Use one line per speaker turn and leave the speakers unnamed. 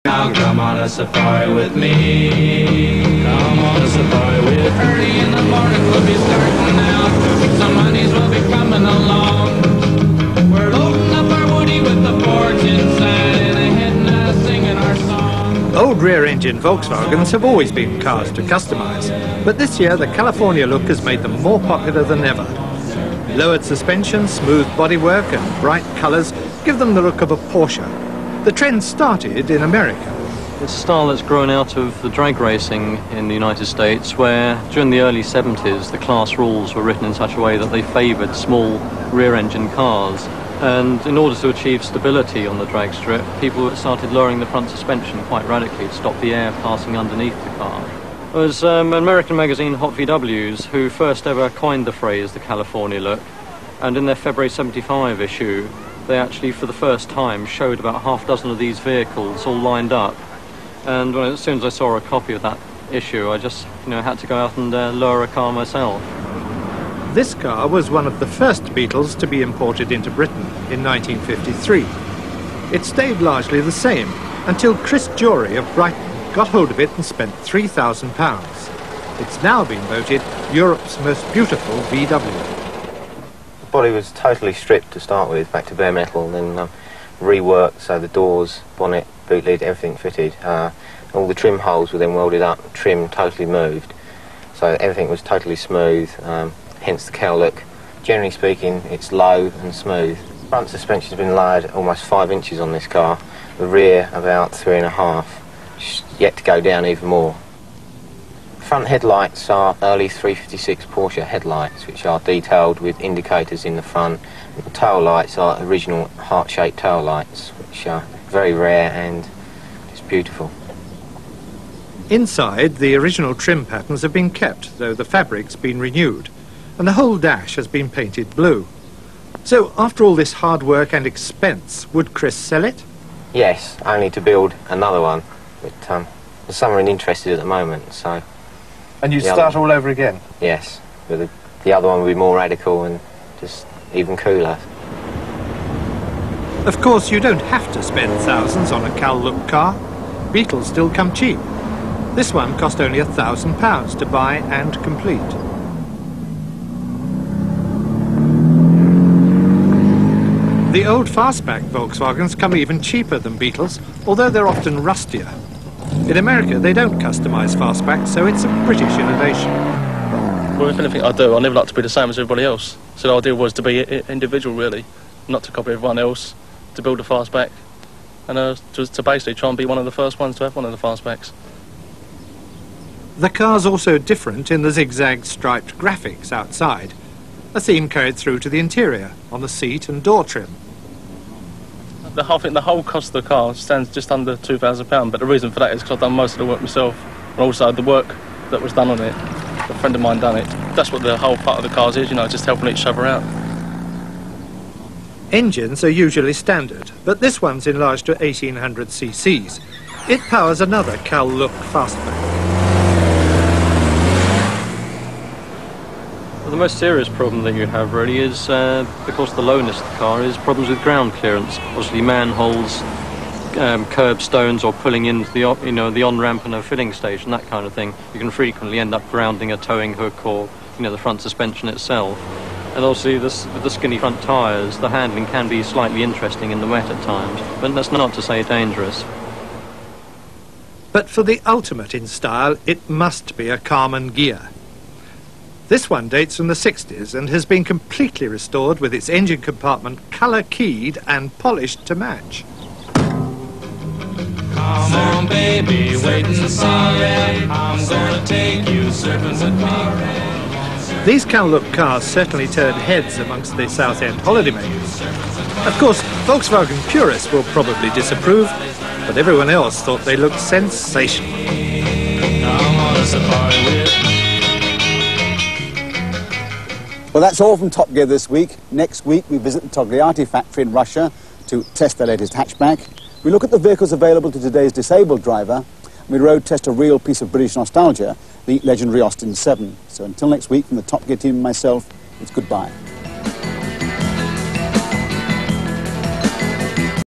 Now come on a safari with me. Come on a safari with me. Early in the morning we'll be starting out. Some honeys will be coming along. We're loading up our woody with the porch inside and heading singing our song.
Old rear-engine Volkswagens have always been cars to customise, but this year the California look has made them more popular than ever. Lowered suspension, smooth bodywork and bright colours give them the look of a Porsche. The trend started in America.
It's a style that's grown out of the drag racing in the United States, where during the early 70s the class rules were written in such a way that they favoured small rear-engine cars. And in order to achieve stability on the drag strip, people started lowering the front suspension quite radically to stop the air passing underneath the car. It was American magazine Hot VWs who first ever coined the phrase the California look, and in their February 75 issue they actually for the first time showed about half a dozen of these vehicles all lined up. And as soon as I saw a copy of that issue, I just had to go out and lower a car myself.
This car was one of the first Beetles to be imported into Britain in 1953. It stayed largely the same until Chris Jory of Brighton got hold of it and spent £3,000. It's now been voted Europe's most beautiful VW.
The body was totally stripped to start with, back to bare metal, and then reworked, so the doors, bonnet, boot lid, everything fitted. All the trim holes were then welded up, trim totally moved, so everything was totally smooth, hence the cowl look. Generally speaking, it's low and smooth. Front suspension's been lowered almost 5 inches on this car, the rear about 3.5, yet to go down even more. Front headlights are early 356 Porsche headlights, which are detailed with indicators in the front. The tail lights are original heart-shaped tail lights, which are very rare and just beautiful.
Inside, the original trim patterns have been kept, though the fabric's been renewed, and the whole dash has been painted blue. So, after all this hard work and expense, would Chris sell it?
Yes, only to build another one, but there's someone interested at the moment, so...
And you'd start all over again?
Yes, but the other one would be more radical and just even cooler.
Of course, you don't have to spend thousands on a Cal Look car. Beetles still come cheap. This one cost only £1,000 to buy and complete. The old fastback Volkswagens come even cheaper than Beetles, although they're often rustier. In America, they don't customise fastbacks, so it's a British innovation.
Well, if anything I do, I never like to be the same as everybody else. So the idea was to be individual, really, not to copy everyone else, to build a fastback, and to basically try and be one of the first ones to have one of the fastbacks.
The car's also different in the zigzag striped graphics outside, a theme carried through to the interior, on the seat and door trim.
I think the whole cost of the car stands just under £2,000, but the reason for that is because I've done most of the work myself, and also the work that was done on it. A friend of mine done it. That's what the whole part of the cars is, just helping each other out.
Engines are usually standard, but this one's enlarged to 1800 cc's. It powers another Cal Look fastback.
The most serious problem that you have really is, because of the lowness of the car, is problems with ground clearance. Obviously manholes, curbstones, or pulling into the the on-ramp and a filling station, that kind of thing. You can frequently end up grounding a towing hook or the front suspension itself. And obviously with the skinny front tyres, the handling can be slightly interesting in the wet at times, but that's not to say dangerous.
But for the ultimate in style, it must be a Carman Ghia. This one dates from the 60s and has been completely restored with its engine compartment colour-keyed and polished to match.
Come on, baby, wait and see. I'm gonna take you surfing with me.
These Cal Look cars certainly turned heads amongst the South End holidaymakers. Of course, Volkswagen purists will probably disapprove, but everyone else thought they looked sensational.
Come on a safari with me.
Well, that's all from Top Gear this week. Next week, we visit the Togliatti factory in Russia to test their latest hatchback. We look at the vehicles available to today's disabled driver. We road test a real piece of British nostalgia, the legendary Austin 7. So until next week, from the Top Gear team and myself, it's goodbye.